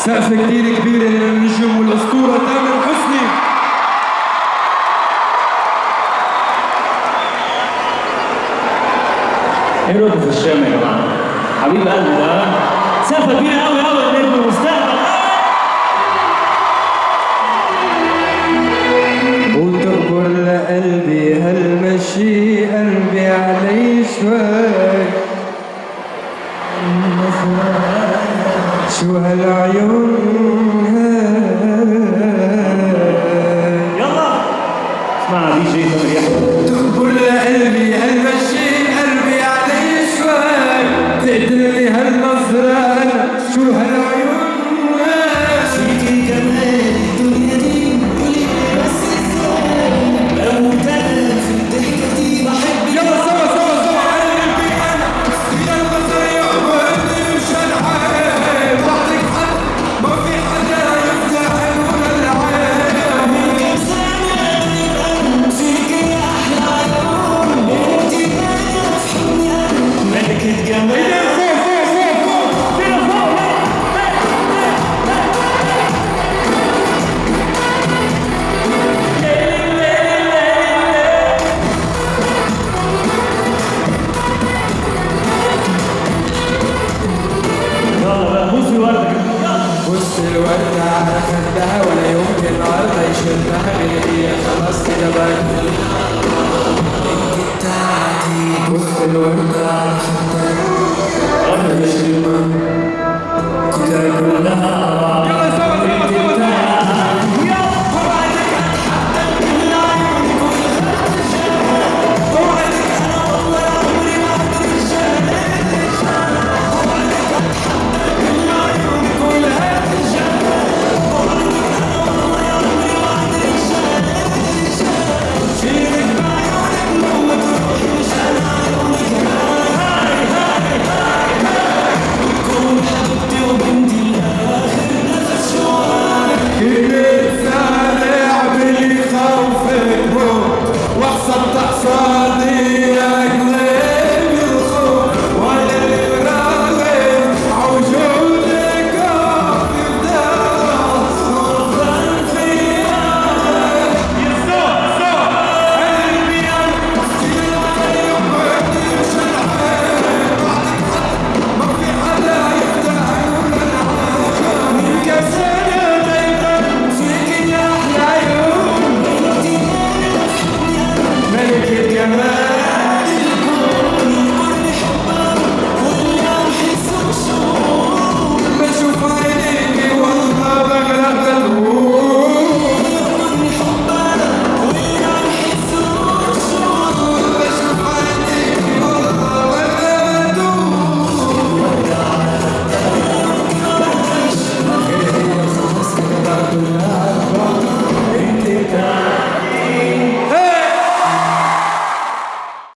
سقفة كتير كبيرة للنجم والأسطورة تامر حسني. ايه رد في الشام يا جماعة؟ حبيب قلبي ده سقفة كبيرة قوي قوي لنجم المستقبل. وتقبر لقلبي هالمشي قلبي علي شوي، شو هالعيون يلا اسمعنا دي جي تامر يحيى. تقبر لقلبي هالمشي قلبي علي شوي، تقتلني هالنظرة شو هالعيون فيكي جمال الدنيا دي قولي بس ازاي لو تقل في الضحكة دي بحب. يلا سوا سوا سوا قلبي انا يا المزريع وقلبي مش العيب، بعدك حد ما في حدا يفتح لنا العيب. من كام سنة تبقى فيكي أحلى عيون انتي باينة في حضني ملكة جمال. وسط الورد على خدها ولا يمكن النهارده يشدها غيري، خلاص كده بقت بتاعتي وسط الورد على خدها ولا يمكن